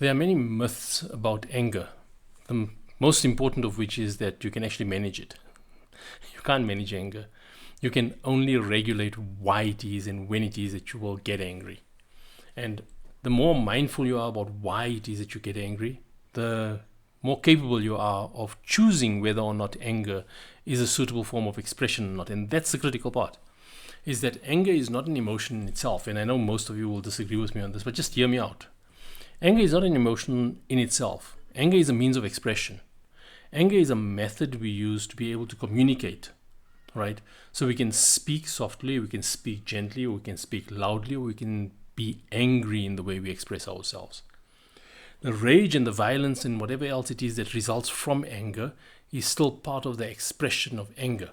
There are many myths about anger, the most important of which is that you can actually manage it. You can't manage anger. You can only regulate why it is and when it is that you will get angry. And the more mindful you are about why it is that you get angry, the more capable you are of choosing whether or not anger is a suitable form of expression or not. And that's the critical part, is that anger is not an emotion in itself. And I know most of you will disagree with me on this, but just hear me out. Anger is not an emotion in itself. Anger is a means of expression. Anger is a method we use to be able to communicate, right? So we can speak softly, we can speak gently, or we can speak loudly, or we can be angry in the way we express ourselves. The rage and the violence and whatever else it is that results from anger is still part of the expression of anger.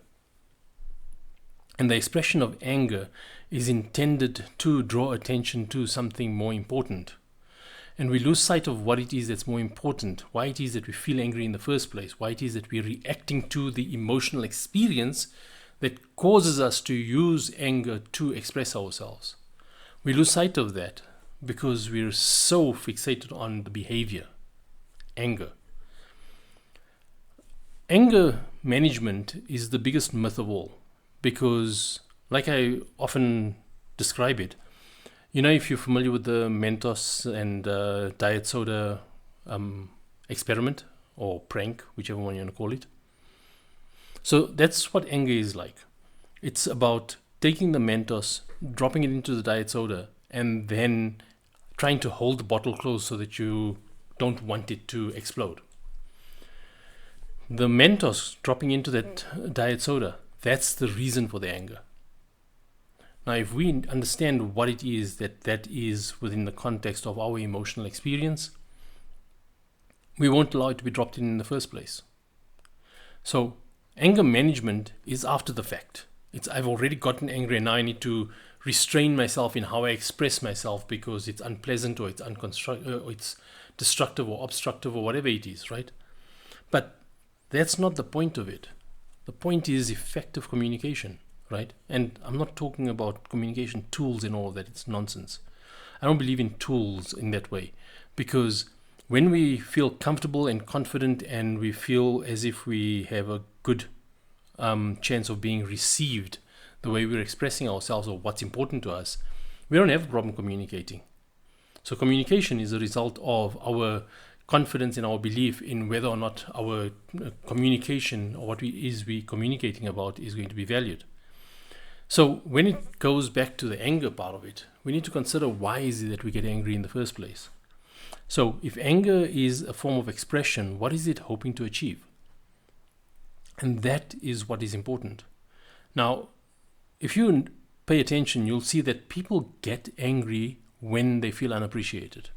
And the expression of anger is intended to draw attention to something more important. And we lose sight of what it is that's more important, why it is that we feel angry in the first place, why it is that we're reacting to the emotional experience that causes us to use anger to express ourselves. We lose sight of that because we're so fixated on the behavior, anger. Anger management is the biggest myth of all because, like I often describe it, you know, if you're familiar with the Mentos and diet soda experiment or prank, whichever one you want to call it. So that's what anger is like. It's about taking the Mentos, dropping it into the diet soda, and then trying to hold the bottle closed so that you don't want it to explode. The Mentos dropping into that diet soda, that's the reason for the anger. Now, if we understand what it is that is within the context of our emotional experience, we won't allow it to be dropped in the first place. So, anger management is after the fact. I've already gotten angry and now I need to restrain myself in how I express myself because it's unpleasant or it's destructive or obstructive or whatever it is, right? But that's not the point of it. The point is effective communication. Right? And I'm not talking about communication tools and all of that. It's nonsense. I don't believe in tools in that way because when we feel comfortable and confident and we feel as if we have a good chance of being received the way we're expressing ourselves or what's important to us, we don't have a problem communicating. So communication is a result of our confidence and our belief in whether or not our communication or what we're communicating about is going to be valued. So when it goes back to the anger part of it, we need to consider why is it that we get angry in the first place. So if anger is a form of expression, what is it hoping to achieve? And that is what is important. Now, if you pay attention, you'll see that people get angry when they feel unappreciated,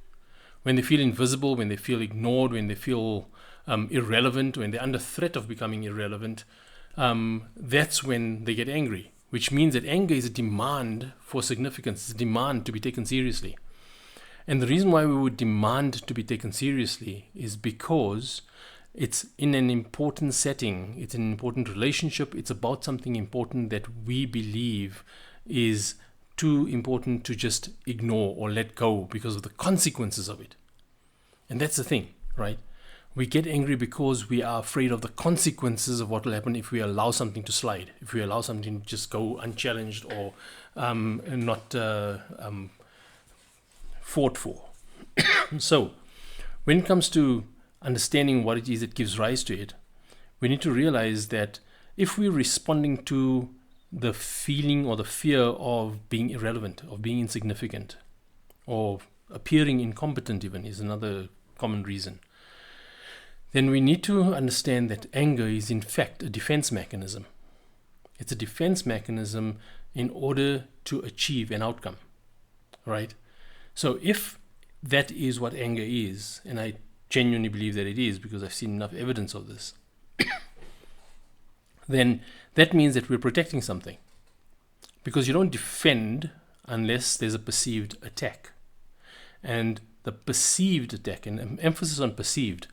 when they feel invisible, when they feel ignored, when they feel irrelevant, when they're under threat of becoming irrelevant. That's when they get angry. Which means that anger is a demand for significance, it's a demand to be taken seriously. And the reason why we would demand to be taken seriously is because it's in an important setting, it's an important relationship, it's about something important that we believe is too important to just ignore or let go because of the consequences of it. And that's the thing, right? We get angry because we are afraid of the consequences of what will happen if we allow something to slide, if we allow something to just go unchallenged or not fought for. So, when it comes to understanding what it is that gives rise to it, we need to realize that if we're responding to the feeling or the fear of being irrelevant, of being insignificant, or appearing incompetent even is another common reason, then we need to understand that anger is in fact a defense mechanism. It's a defense mechanism in order to achieve an outcome, right? So if that is what anger is, and I genuinely believe that it is because I've seen enough evidence of this, then that means that we're protecting something. Because you don't defend unless there's a perceived attack. And the perceived attack, and emphasis on perceived,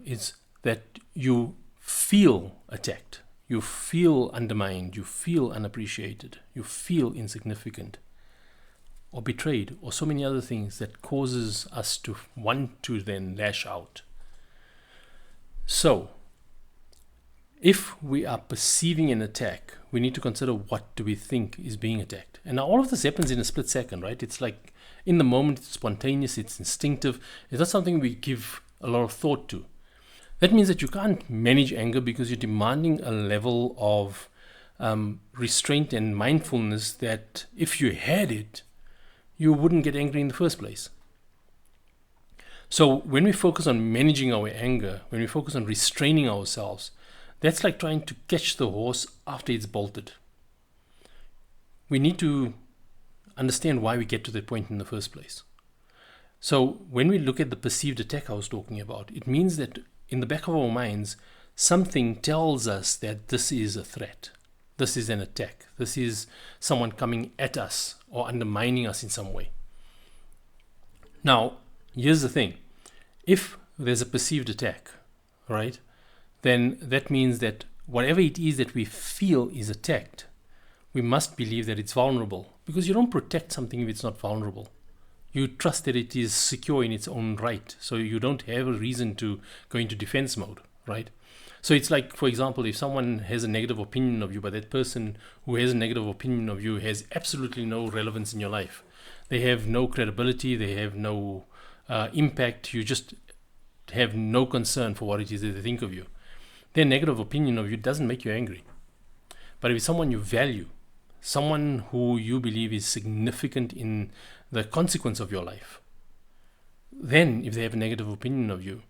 is that you feel attacked, you feel undermined, you feel unappreciated, you feel insignificant, or betrayed or so many other things that causes us to want to then lash out. So, if we are perceiving an attack, we need to consider what do we think is being attacked. And now all of this happens in a split second, right? It's like in the moment, it's spontaneous, it's instinctive. It's not something we give a lot of thought to. That means that you can't manage anger because you're demanding a level of restraint and mindfulness that if you had it, you wouldn't get angry in the first place. So when we focus on managing our anger, when we focus on restraining ourselves, that's like trying to catch the horse after it's bolted. We need to understand why we get to that point in the first place. So when we look at the perceived attack I was talking about, it means that in the back of our minds, something tells us that this is a threat. This is an attack. This is someone coming at us or undermining us in some way. Now, here's the thing. If there's a perceived attack, right, then that means that whatever it is that we feel is attacked, we must believe that it's vulnerable, because you don't protect something if it's not vulnerable. You trust that it is secure in its own right, so you don't have a reason to go into defense mode, right? So it's like, for example, if someone has a negative opinion of you, but that person who has a negative opinion of you has absolutely no relevance in your life. They have no credibility, they have no impact, you just have no concern for what it is that they think of you. Their negative opinion of you doesn't make you angry. But if it's someone you value, someone who you believe is significant in the consequence of your life, then if they have a negative opinion of you,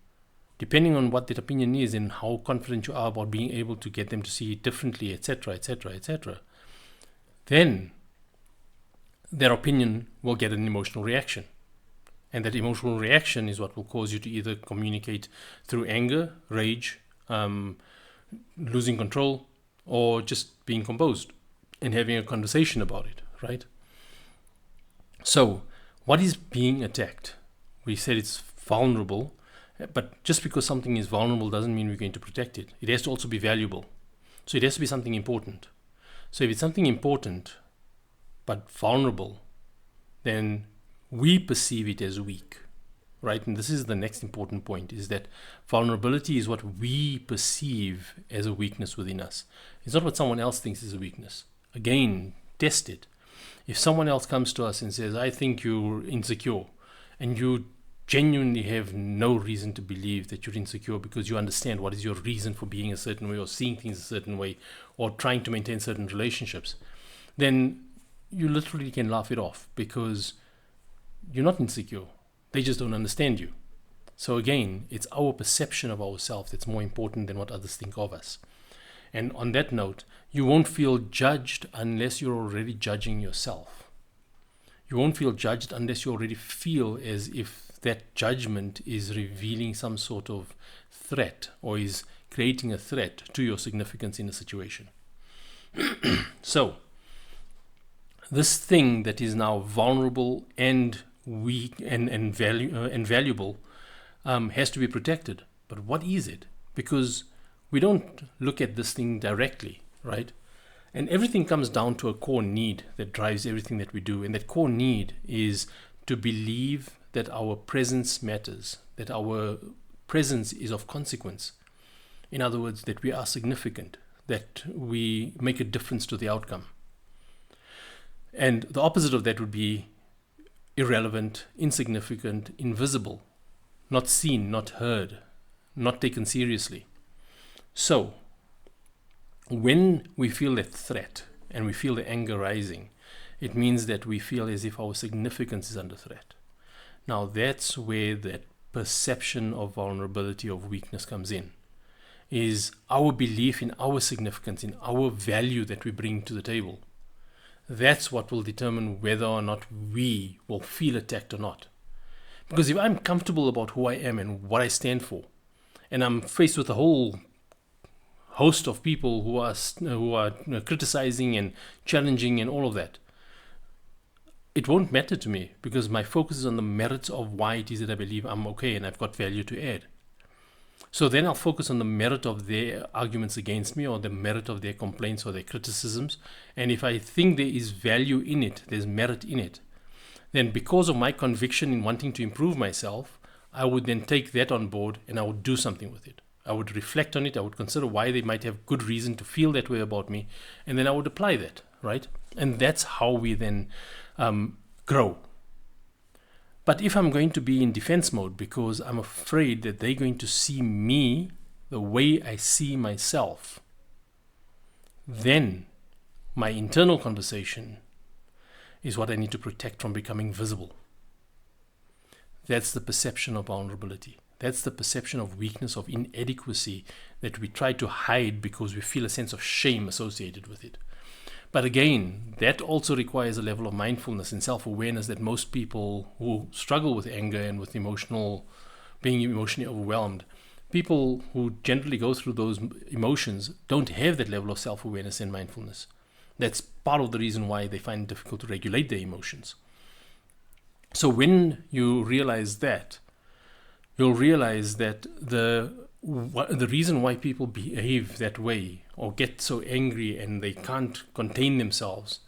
depending on what that opinion is and how confident you are about being able to get them to see it differently, etc., etc., etc., then their opinion will get an emotional reaction. And that emotional reaction is what will cause you to either communicate through anger, rage, losing control, or just being composed and having a conversation about it, right? So, what is being attacked? We said it's vulnerable, but just because something is vulnerable doesn't mean we're going to protect it. It has to also be valuable. So it has to be something important. So if it's something important but vulnerable, then we perceive it as weak, right? And this is the next important point, is that vulnerability is what we perceive as a weakness within us. It's not what someone else thinks is a weakness. Again, test it. If someone else comes to us and says, I think you're insecure, and you genuinely have no reason to believe that you're insecure because you understand what is your reason for being a certain way or seeing things a certain way or trying to maintain certain relationships, then you literally can laugh it off because you're not insecure. They just don't understand you. So again, it's our perception of ourselves that's more important than what others think of us. And on that note, you won't feel judged unless you're already judging yourself. You won't feel judged unless you already feel as if that judgment is revealing some sort of threat or is creating a threat to your significance in a situation. So, this thing that is now vulnerable and weak and valuable has to be protected. But what is it? Because we don't look at this thing directly, right? And everything comes down to a core need that drives everything that we do. And that core need is to believe that our presence matters, that our presence is of consequence. In other words, that we are significant, that we make a difference to the outcome. And the opposite of that would be irrelevant, insignificant, invisible, not seen, not heard, not taken seriously. So, when we feel that threat and we feel the anger rising, it means that we feel as if our significance is under threat. Now, that's where that perception of vulnerability, of weakness comes in, is our belief in our significance, in our value that we bring to the table. That's what will determine whether or not we will feel attacked or not. Because if I'm comfortable about who I am and what I stand for, and I'm faced with a whole host of people who are criticizing and challenging and all of that, it won't matter to me because my focus is on the merits of why it is that I believe I'm okay and I've got value to add. So then I'll focus on the merit of their arguments against me or the merit of their complaints or their criticisms. And if I think there is value in it, there's merit in it, then because of my conviction in wanting to improve myself, I would then take that on board and I would do something with it. I would reflect on it. I would consider why they might have good reason to feel that way about me. And then I would apply that, right? And that's how we then grow. But if I'm going to be in defense mode because I'm afraid that they're going to see me the way I see myself, then my internal conversation is what I need to protect from becoming visible. That's the perception of vulnerability. That's the perception of weakness, of inadequacy that we try to hide because we feel a sense of shame associated with it. But again, that also requires a level of mindfulness and self-awareness that most people who struggle with anger and with being emotionally overwhelmed, people who generally go through those emotions don't have that level of self-awareness and mindfulness. That's part of the reason why they find it difficult to regulate their emotions. So when you realize that, you'll realize that the reason why people behave that way or get so angry and they can't contain themselves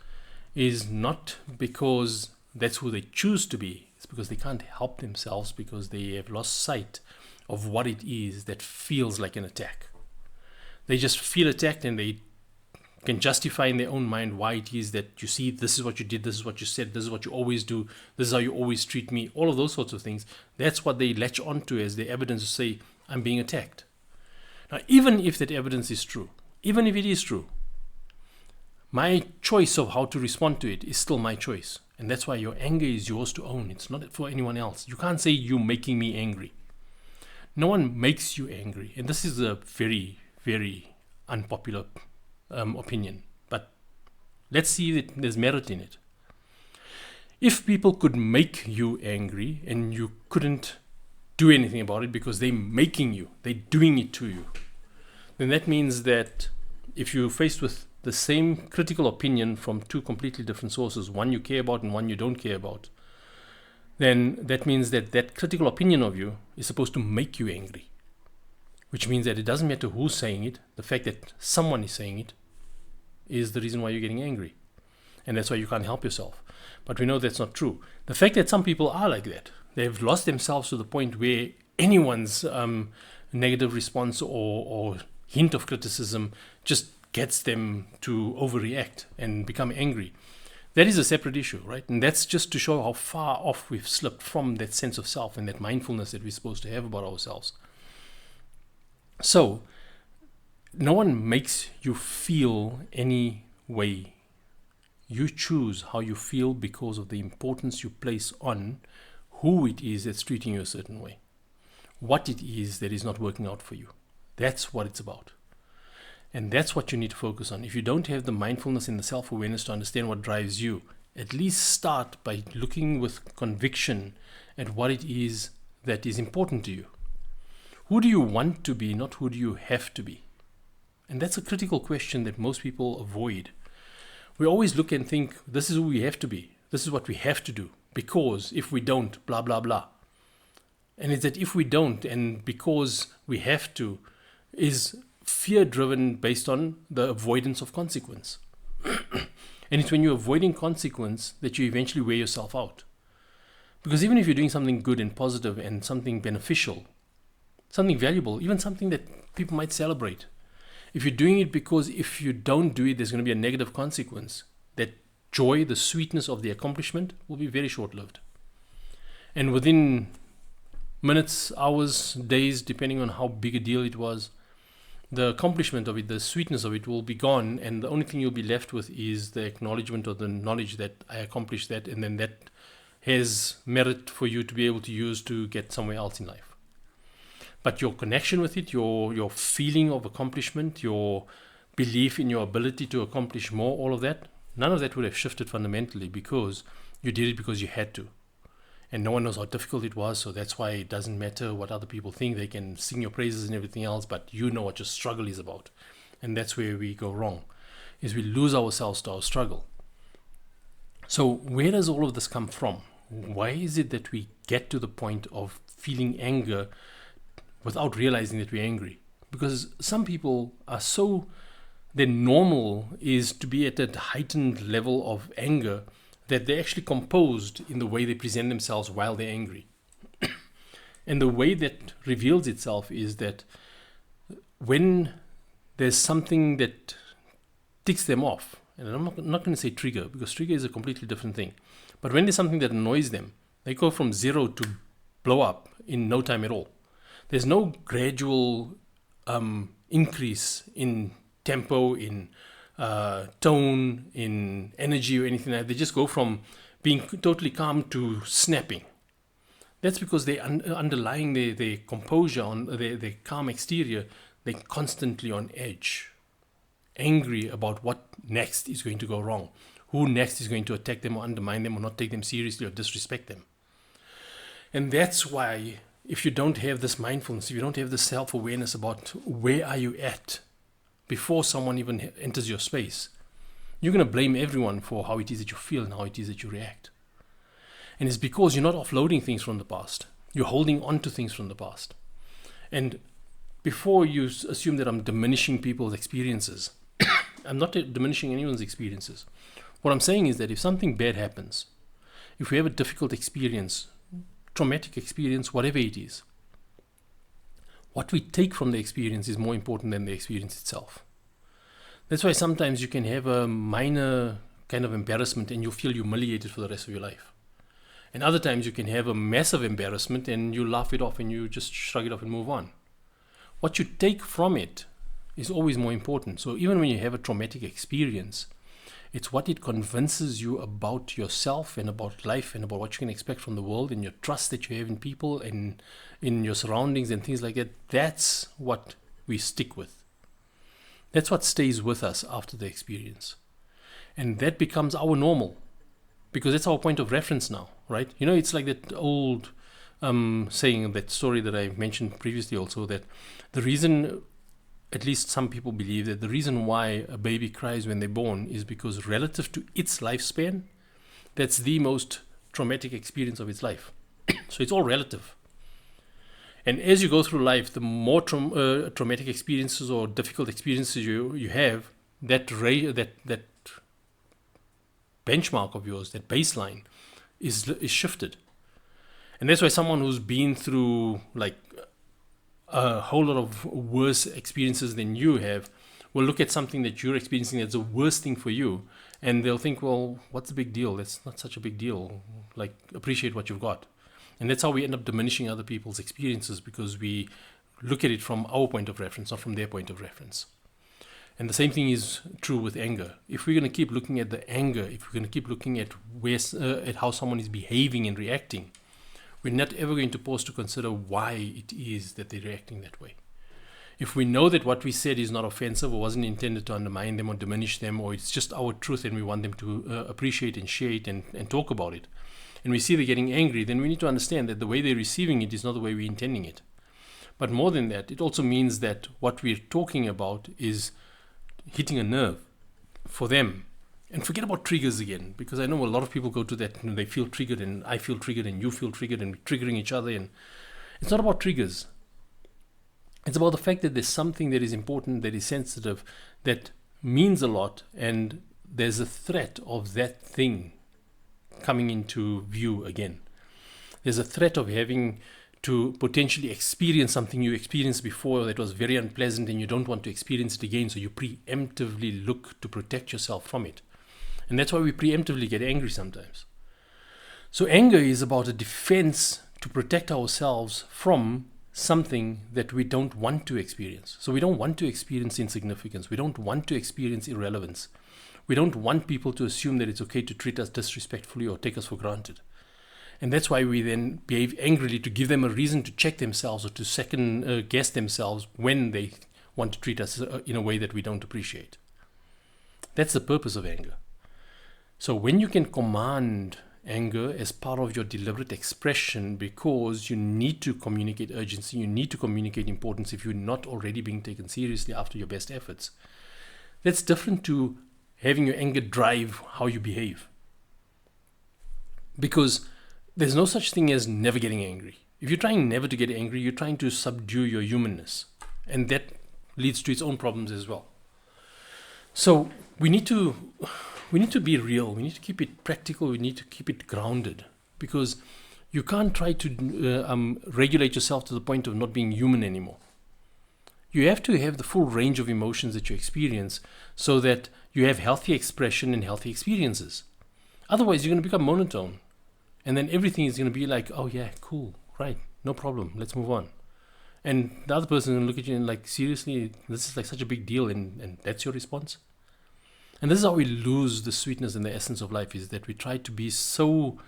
is not because that's who they choose to be. It's because they can't help themselves because they have lost sight of what it is that feels like an attack. They just feel attacked and they can justify in their own mind why it is that, you see, this is what you did, this is what you said, this is what you always do, this is how you always treat me, all of those sorts of things. That's what they latch onto as the evidence to say, I'm being attacked. Now, even if that evidence is true, even if it is true, my choice of how to respond to it is still my choice. And that's why your anger is yours to own. It's not for anyone else. You can't say, you're making me angry. No one makes you angry. And this is a very, very unpopular opinion, but let's see that there's merit in it. If people could make you angry and you couldn't do anything about it because they're making you, they're doing it to you, then that means that if you're faced with the same critical opinion from two completely different sources, one you care about and one you don't care about, then that means that that critical opinion of you is supposed to make you angry, which means that it doesn't matter who's saying it, the fact that someone is saying it is the reason why you're getting angry. And that's why you can't help yourself. But we know that's not true. The fact that some people are like that, they've lost themselves to the point where anyone's negative response or hint of criticism just gets them to overreact and become angry. That is a separate issue, right? And that's just to show how far off we've slipped from that sense of self and that mindfulness that we're supposed to have about ourselves. So, no one makes you feel any way. You choose how you feel because of the importance you place on who it is that's treating you a certain way, what it is that is not working out for you. That's what it's about. And that's what you need to focus on. If you don't have the mindfulness and the self-awareness to understand what drives you, at least start by looking with conviction at what it is that is important to you. Who do you want to be, not who do you have to be? And that's a critical question that most people avoid. We always look and think, this is who we have to be. This is what we have to do. Because if we don't, blah, blah, blah. And it's that if we don't, and because we have to, is fear-driven based on the avoidance of consequence. And it's when you're avoiding consequence that you eventually wear yourself out. Because even if you're doing something good and positive and something beneficial, something valuable, even something that people might celebrate, if you're doing it because if you don't do it, there's going to be a negative consequence, that joy, the sweetness of the accomplishment will be very short-lived. And within minutes, hours, days, depending on how big a deal it was, the accomplishment of it, the sweetness of it will be gone, and the only thing you'll be left with is the acknowledgement or the knowledge that I accomplished that, and then that has merit for you to be able to use to get somewhere else in life. But your connection with it, your feeling of accomplishment, your belief in your ability to accomplish more, all of that, none of that would have shifted fundamentally because you did it because you had to. And no one knows how difficult it was, so that's why it doesn't matter what other people think. They can sing your praises and everything else, but you know what your struggle is about. And that's where we go wrong, is we lose ourselves to our struggle. So where does all of this come from? Why is it that we get to the point of feeling anger without realizing that we're angry? Because some people are so, their normal is to be at that heightened level of anger that they're actually composed in the way they present themselves while they're angry. And the way that reveals itself is that when there's something that ticks them off, and I'm not going to say trigger, because trigger is a completely different thing, but when there's something that annoys them, they go from 0 to blow up in no time at all. There's no gradual increase in tempo, in tone, in energy or anything like that. They just go from being totally calm to snapping. That's because they underlying their composure, on their calm exterior, they're constantly on edge, angry about what next is going to go wrong, who next is going to attack them or undermine them or not take them seriously or disrespect them. And that's why if you don't have this mindfulness, if you don't have this self-awareness about where are you at before someone even enters your space, you're going to blame everyone for how it is that you feel and how it is that you react. And it's because you're not offloading things from the past. You're holding on to things from the past. And before you assume that I'm diminishing people's experiences, I'm not diminishing anyone's experiences. What I'm saying is that if something bad happens, if we have a difficult experience, traumatic experience, whatever it is, what we take from the experience is more important than the experience itself. That's why sometimes you can have a minor kind of embarrassment and you feel humiliated for the rest of your life. And other times you can have a massive embarrassment and you laugh it off and you just shrug it off and move on. What you take from it is always more important. So even when you have a traumatic experience, it's what it convinces you about yourself and about life and about what you can expect from the world and your trust that you have in people and in your surroundings and things like that. That's what we stick with. That's what stays with us after the experience. And that becomes our normal because that's our point of reference now, right? You know, it's like that old saying, that story that I mentioned previously also, that the reason, at least some people believe, that the reason why a baby cries when they're born is because relative to its lifespan, that's the most traumatic experience of its life. So it's all relative. And as you go through life, the more traumatic experiences or difficult experiences you have, that benchmark of yours, that baseline, is shifted. And that's why someone who's been through like a whole lot of worse experiences than you have will look at something that you're experiencing that's the worst thing for you, and they'll think, well, what's the big deal? That's not such a big deal. Like, appreciate what you've got. And that's how we end up diminishing other people's experiences, because we look at it from our point of reference, not from their point of reference. And the same thing is true with anger. If we're going to keep looking at the anger, if we're going to keep looking at at how someone is behaving and reacting, we're not ever going to pause to consider why it is that they're reacting that way. If we know that what we said is not offensive or wasn't intended to undermine them or diminish them, or it's just our truth and we want them to appreciate and share it and talk about it, and we see they're getting angry, then we need to understand that the way they're receiving it is not the way we're intending it. But more than that, it also means that what we're talking about is hitting a nerve for them. And forget about triggers again, because I know a lot of people go to that and they feel triggered and I feel triggered and you feel triggered and we're triggering each other. And it's not about triggers. It's about the fact that there's something that is important, that is sensitive, that means a lot, and there's a threat of that thing coming into view again. There's a threat of having to potentially experience something you experienced before that was very unpleasant and you don't want to experience it again, so you preemptively look to protect yourself from it. And that's why we preemptively get angry sometimes. So anger is about a defense to protect ourselves from something that we don't want to experience. So we don't want to experience insignificance. We don't want to experience irrelevance. We don't want people to assume that it's okay to treat us disrespectfully or take us for granted. And that's why we then behave angrily, to give them a reason to check themselves or to second guess themselves when they want to treat us in a way that we don't appreciate. That's the purpose of anger. So when you can command anger as part of your deliberate expression, because you need to communicate urgency, you need to communicate importance if you're not already being taken seriously after your best efforts, that's different to having your anger drive how you behave. Because there's no such thing as never getting angry. If you're trying never to get angry, you're trying to subdue your humanness. And that leads to its own problems as well. So we need to we need to be real. We need to keep it practical. We need to keep it grounded, because you can't try to regulate yourself to the point of not being human anymore. You have to have the full range of emotions that you experience so that you have healthy expression and healthy experiences. Otherwise, you're going to become monotone. And then everything is going to be like, oh yeah, cool, right, no problem, let's move on. And the other person is going to look at you and like, seriously, this is like such a big deal, and that's your response? And this is how we lose the sweetness and the essence of life, is that we try to be so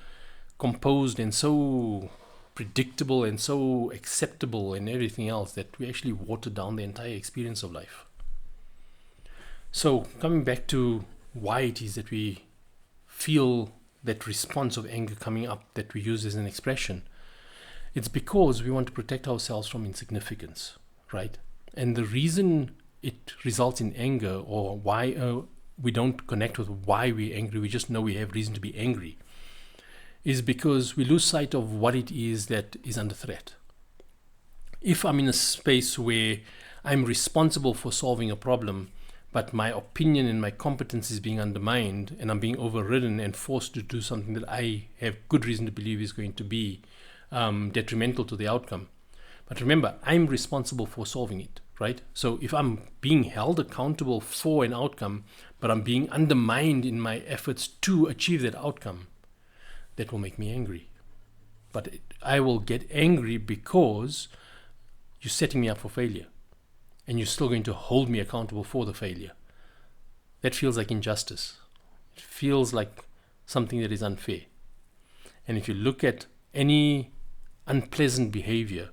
composed and so predictable and so acceptable and everything else that we actually water down the entire experience of life. So coming back to why it is that we feel that response of anger coming up that we use as an expression, it's because we want to protect ourselves from insignificance, right? And the reason it results in anger, or why we don't connect with why we're angry, we just know we have reason to be angry, is because we lose sight of what it is that is under threat. If I'm in a space where I'm responsible for solving a problem, but my opinion and my competence is being undermined, and I'm being overridden and forced to do something that I have good reason to believe is going to be detrimental to the outcome. But remember, I'm responsible for solving it, right? So if I'm being held accountable for an outcome, but I'm being undermined in my efforts to achieve that outcome, that will make me angry. But I will get angry because you're setting me up for failure, and you're still going to hold me accountable for the failure. That feels like injustice. It feels like something that is unfair. And if you look at any unpleasant behavior,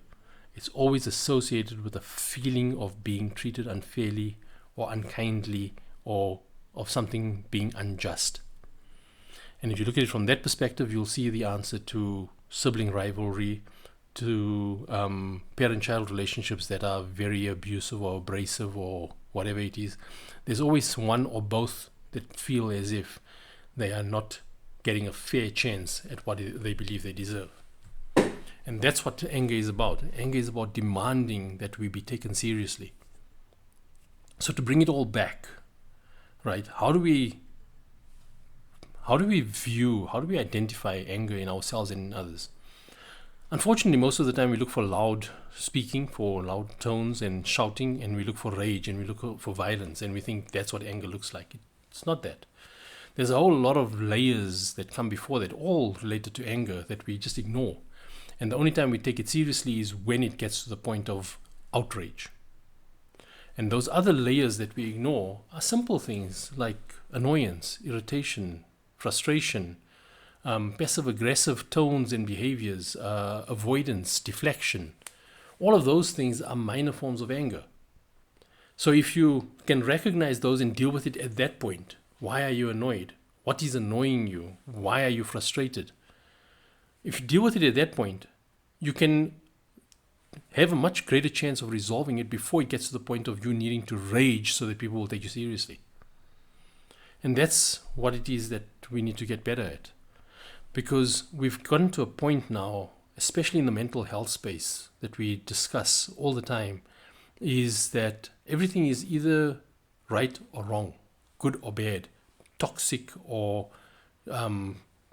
it's always associated with a feeling of being treated unfairly or unkindly, or of something being unjust. And if you look at it from that perspective, you'll see the answer to sibling rivalry, to parent-child relationships that are very abusive or abrasive or whatever it is. There's always one or both that feel as if they are not getting a fair chance at what they believe they deserve. And that's what anger is about. Anger is about demanding that we be taken seriously. So to bring it all back, right, how do we identify anger in ourselves and in others? Unfortunately, most of the time we look for loud speaking, for loud tones and shouting, and we look for rage and we look for violence, and we think that's what anger looks like. It's not that. There's a whole lot of layers that come before that, all related to anger, that we just ignore. And the only time we take it seriously is when it gets to the point of outrage. And those other layers that we ignore are simple things like annoyance, irritation, frustration, passive-aggressive tones and behaviors, avoidance, deflection. All of those things are minor forms of anger. So if you can recognize those and deal with it at that point, why are you annoyed? What is annoying you? Why are you frustrated? If you deal with it at that point, you can have a much greater chance of resolving it before it gets to the point of you needing to rage so that people will take you seriously. And that's what it is that we need to get better at. Because we've gotten to a point now, especially in the mental health space that we discuss all the time, is that everything is either right or wrong, good or bad, toxic or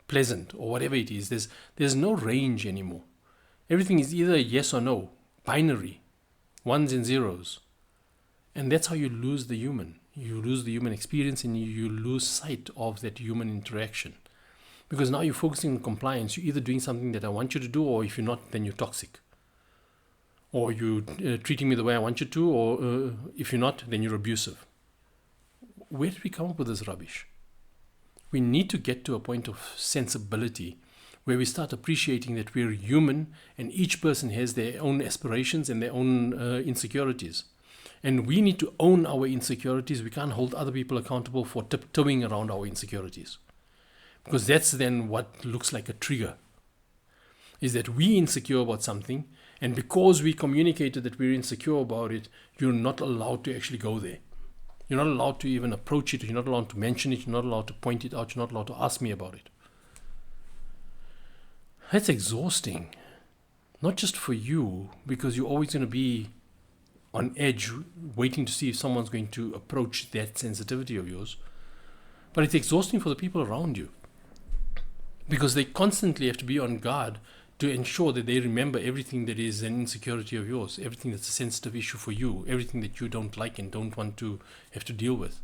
pleasant, or whatever it is. There's no range anymore. Everything is either yes or no, binary, ones and zeros. And that's how you lose the human. You lose the human experience, and you lose sight of that human interaction. Because now you're focusing on compliance. You're either doing something that I want you to do, or if you're not, then you're toxic. Or you're treating me the way I want you to, or if you're not, then you're abusive. Where did we come up with this rubbish? We need to get to a point of sensibility where we start appreciating that we're human, and each person has their own aspirations and their own insecurities. And we need to own our insecurities. We can't hold other people accountable for tiptoeing around our insecurities. Because that's then what looks like a trigger. Is that we're insecure about something, and because we communicated that we're insecure about it, you're not allowed to actually go there. You're not allowed to even approach it. You're not allowed to mention it. You're not allowed to point it out. You're not allowed to ask me about it. That's exhausting. Not just for you, because you're always going to be on edge, waiting to see if someone's going to approach that sensitivity of yours, But it's exhausting for the people around you, because they constantly have to be on guard to ensure that they remember everything that is an insecurity of yours, everything that's a sensitive issue for you, everything that you don't like and don't want to have to deal with.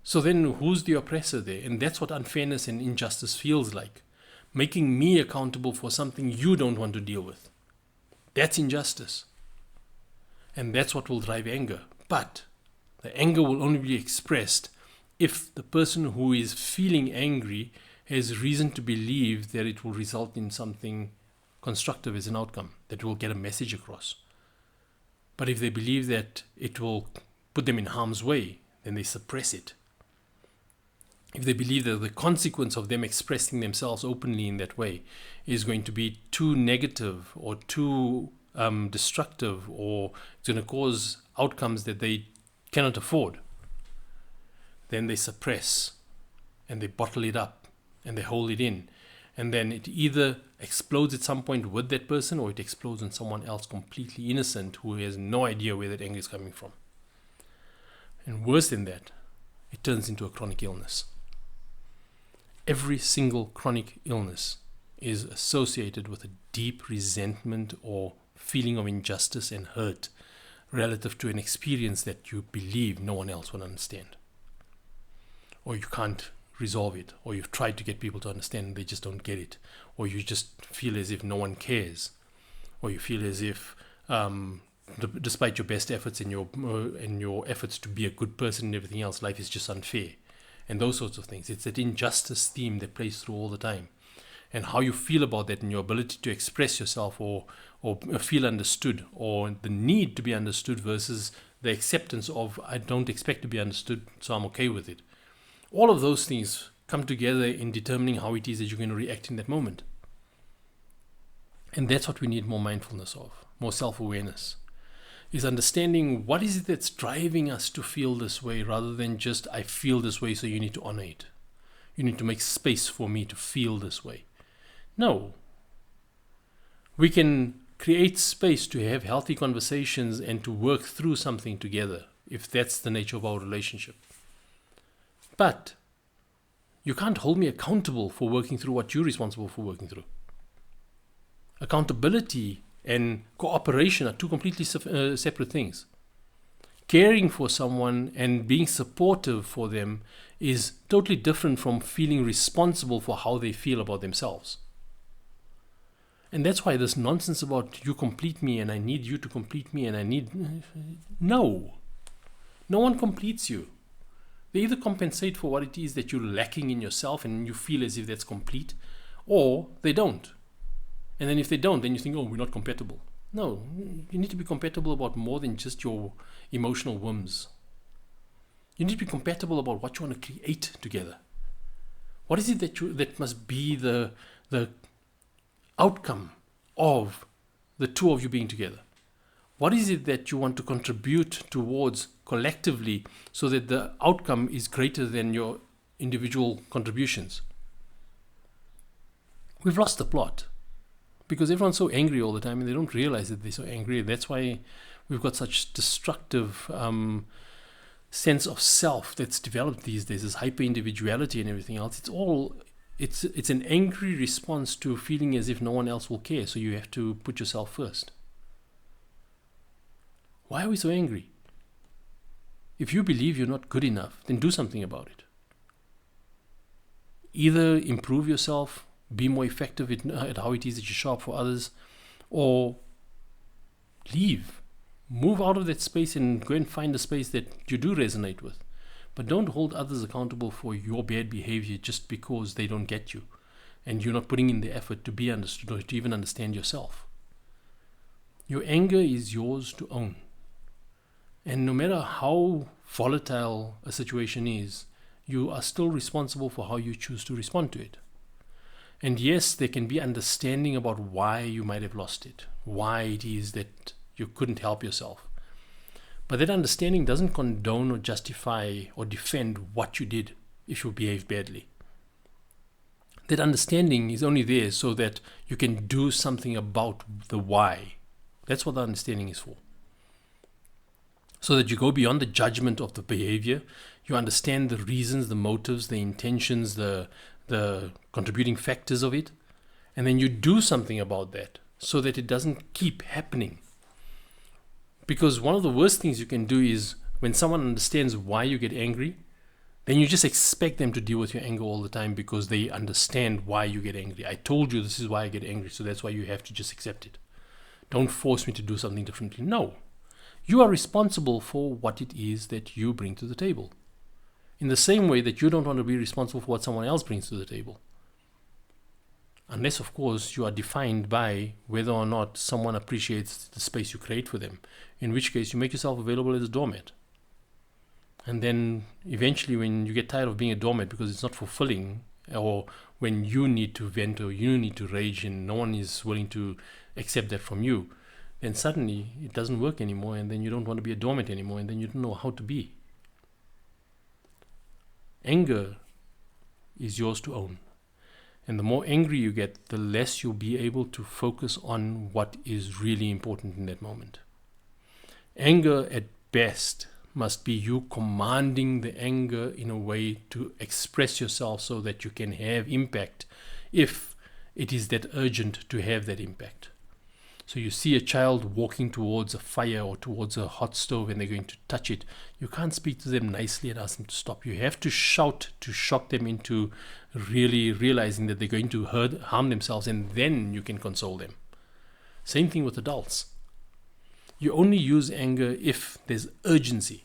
So then who's the oppressor there? And that's what unfairness and injustice feels like. Making me accountable for something you don't want to deal with. That's injustice. And that's what will drive anger. But the anger will only be expressed if the person who is feeling angry has reason to believe that it will result in something constructive as an outcome, that will get a message across. But if they believe that it will put them in harm's way, then they suppress it. If they believe that the consequence of them expressing themselves openly in that way is going to be too negative or too destructive, or it's going to cause outcomes that they cannot afford, then they suppress and they bottle it up and they hold it in. And then it either explodes at some point with that person, or it explodes on someone else completely innocent who has no idea where that anger is coming from. And worse than that, it turns into a chronic illness. Every single chronic illness is associated with a deep resentment or feeling of injustice and hurt relative to an experience that you believe no one else will understand. Or you can't resolve it, or you've tried to get people to understand and they just don't get it, or you just feel as if no one cares, or you feel as if despite your best efforts and your efforts to be a good person and everything else, life is just unfair. And those sorts of things. It's that injustice theme that plays through all the time. And how you feel about that and your ability to express yourself or feel understood, or the need to be understood versus the acceptance of I don't expect to be understood, so I'm okay with it. All of those things come together in determining how it is that you're going to react in that moment. And that's what we need more mindfulness of, more self-awareness. Is understanding what is it that's driving us to feel this way, rather than just I feel this way so you need to honor it. You need to make space for me to feel this way. No. We can create space to have healthy conversations and to work through something together, if that's the nature of our relationship. But you can't hold me accountable for working through what you're responsible for working through. Accountability and cooperation are two completely separate things. Caring for someone and being supportive for them is totally different from feeling responsible for how they feel about themselves. And that's why this nonsense about you complete me and I need you to complete me and I need... No one completes you. They either compensate for what it is that you're lacking in yourself and you feel as if that's complete, or they don't. And then if they don't, then you think, oh, we're not compatible. No, you need to be compatible about more than just your emotional whims. You need to be compatible about what you want to create together. What is it that must be the outcome of the two of you being together? What is it that you want to contribute towards collectively so that the outcome is greater than your individual contributions? We've lost the plot. Because everyone's so angry all the time and they don't realize that they're so angry. That's why we've got such destructive sense of self that's developed these days, this hyper-individuality and everything else. It's an angry response to feeling as if no one else will care, so you have to put yourself first. Why are we so angry? If you believe you're not good enough, then do something about it. Either improve yourself, be more effective at how it is that you show up for others, or leave. Move out of that space and go and find a space that you do resonate with. But don't hold others accountable for your bad behavior just because they don't get you and you're not putting in the effort to be understood or to even understand yourself. Your anger is yours to own. And no matter how volatile a situation is, you are still responsible for how you choose to respond to it. And yes, there can be understanding about why you might have lost it, why it is that you couldn't help yourself. But that understanding doesn't condone or justify or defend what you did if you behaved badly. That understanding is only there so that you can do something about the why. That's what the understanding is for. So that you go beyond the judgment of the behavior, You understand the reasons, the motives, the intentions, the contributing factors of it, and then you do something about that so that it doesn't keep happening. Because one of the worst things you can do is when someone understands why you get angry, then you just expect them to deal with your anger all the time because they understand why you get angry. I told you this is why I get angry, so that's why you have to just accept it. Don't force me to do something differently. No. You are responsible for what it is that you bring to the table. In the same way that you don't want to be responsible for what someone else brings to the table. Unless, of course, you are defined by whether or not someone appreciates the space you create for them. In which case, you make yourself available as a doormat. And then eventually when you get tired of being a doormat because it's not fulfilling, or when you need to vent or you need to rage and no one is willing to accept that from you, then suddenly it doesn't work anymore, and then you don't want to be a doormat anymore, and then you don't know how to be. Anger is yours to own. And the more angry you get, the less you'll be able to focus on what is really important in that moment. Anger at best must be you commanding the anger in a way to express yourself so that you can have impact if it is that urgent to have that impact. So you see a child walking towards a fire or towards a hot stove and they're going to touch it. You can't speak to them nicely and ask them to stop. You have to shout to shock them into really realizing that they're going to harm themselves, and then you can console them. Same thing with adults. You only use anger if there's urgency.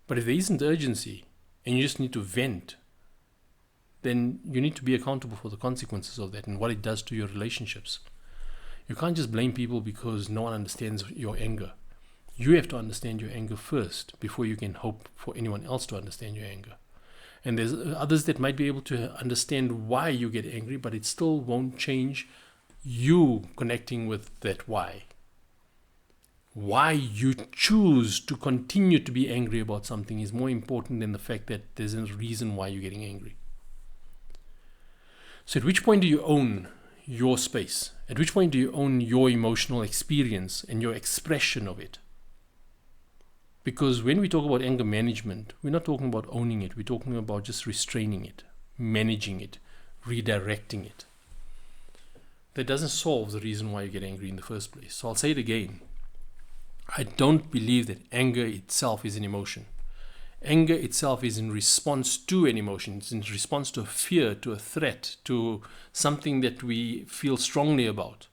But if there isn't urgency and you just need to vent, then you need to be accountable for the consequences of that and what it does to your relationships. You can't just blame people because no one understands your anger. You have to understand your anger first before you can hope for anyone else to understand your anger. And there's others that might be able to understand why you get angry, but it still won't change you connecting with that why. Why you choose to continue to be angry about something is more important than the fact that there's a reason why you're getting angry. So at which point do you own your space? At which point do you own your emotional experience and your expression of it? Because when we talk about anger management, we're not talking about owning it. We're talking about just restraining it, managing it, redirecting it. That doesn't solve the reason why you get angry in the first place. So I'll say it again. I don't believe that anger itself is an emotion. Anger itself is in response to an emotion. It's in response to a fear, to a threat, to something that we feel strongly about.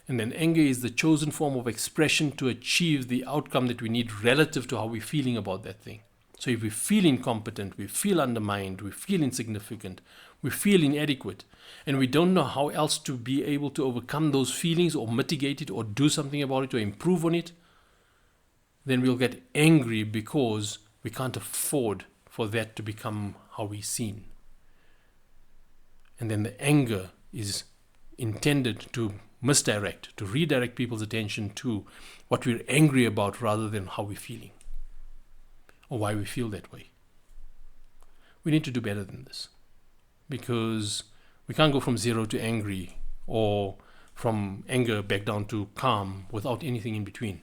And then anger is the chosen form of expression to achieve the outcome that we need relative to how we're feeling about that thing. So if we feel incompetent, we feel undermined, we feel insignificant, we feel inadequate, and we don't know how else to be able to overcome those feelings or mitigate it or do something about it or improve on it, then we'll get angry because we can't afford for that to become how we're seen. And then the anger is intended to misdirect, to redirect people's attention to what we're angry about rather than how we're feeling or why we feel that way. We need to do better than this, because we can't go from 0 to angry or from anger back down to calm without anything in between.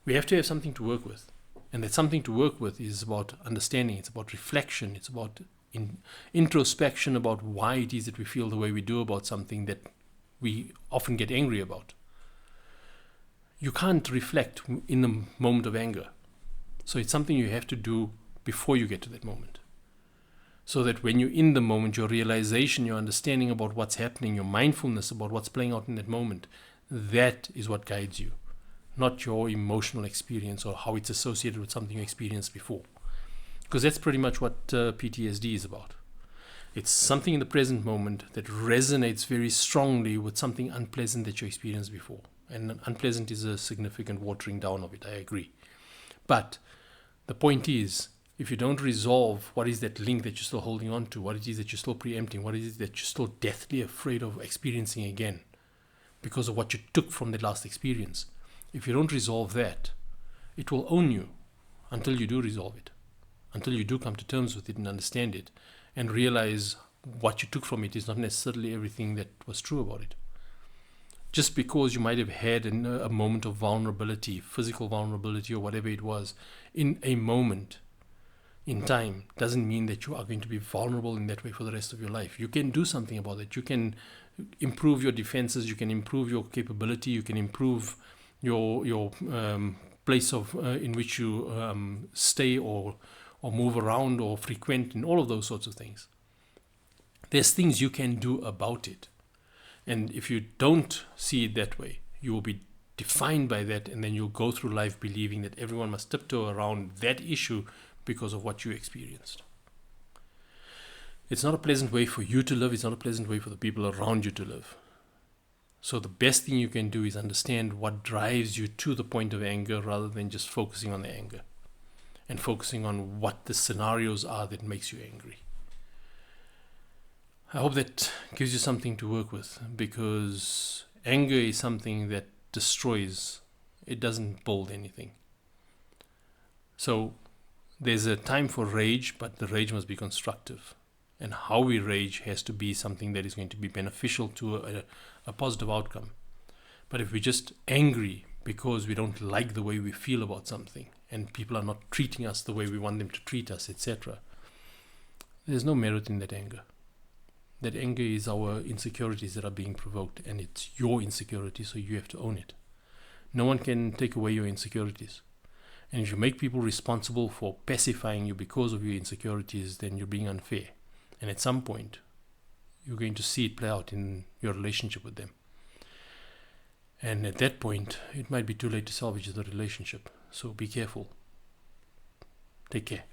We have to have something to work with, and that something to work with is about understanding, it's about reflection, it's about introspection about why it is that we feel the way we do about something that we often get angry about. You can't reflect in the moment of anger. So it's something you have to do before you get to that moment. So that when you're in the moment, your realization, your understanding about what's happening, your mindfulness about what's playing out in that moment, that is what guides you, not your emotional experience or how it's associated with something you experienced before. Because that's pretty much what PTSD is about. It's something in the present moment that resonates very strongly with something unpleasant that you experienced before. And unpleasant is a significant watering down of it, I agree. But the point is, if you don't resolve what is that link that you're still holding on to, what it is that you're still preempting, what it is that you're still deathly afraid of experiencing again because of what you took from the last experience, if you don't resolve that, it will own you until you do resolve it, until you do come to terms with it and understand it and realize what you took from it is not necessarily everything that was true about it. Just because you might have had a moment of vulnerability, physical vulnerability or whatever it was, in a moment in time, doesn't mean that you are going to be vulnerable in that way for the rest of your life. You can do something about it. You can improve your defenses. You can improve your capability. You can improve your place of in which you stay or move around or frequent, and all of those sorts of things. There's things you can do about it. And if you don't see it that way, you will be defined by that, and then you'll go through life believing that everyone must tiptoe around that issue because of what you experienced. It's not a pleasant way for you to live. It's not a pleasant way for the people around you to live. So the best thing you can do is understand what drives you to the point of anger, rather than just focusing on the anger and focusing on what the scenarios are that makes you angry. I hope that gives you something to work with, because anger is something that destroys. It doesn't build anything. So there's a time for rage, but the rage must be constructive. And how we rage has to be something that is going to be beneficial to a positive outcome. But if we're just angry because we don't like the way we feel about something, and people are not treating us the way we want them to treat us, etc., there's no merit in that anger. That anger is our insecurities that are being provoked, and it's your insecurity, so you have to own it. No one can take away your insecurities. And if you make people responsible for pacifying you because of your insecurities, then you're being unfair. And at some point, you're going to see it play out in your relationship with them. And at that point, it might be too late to salvage the relationship. So be careful. Take care.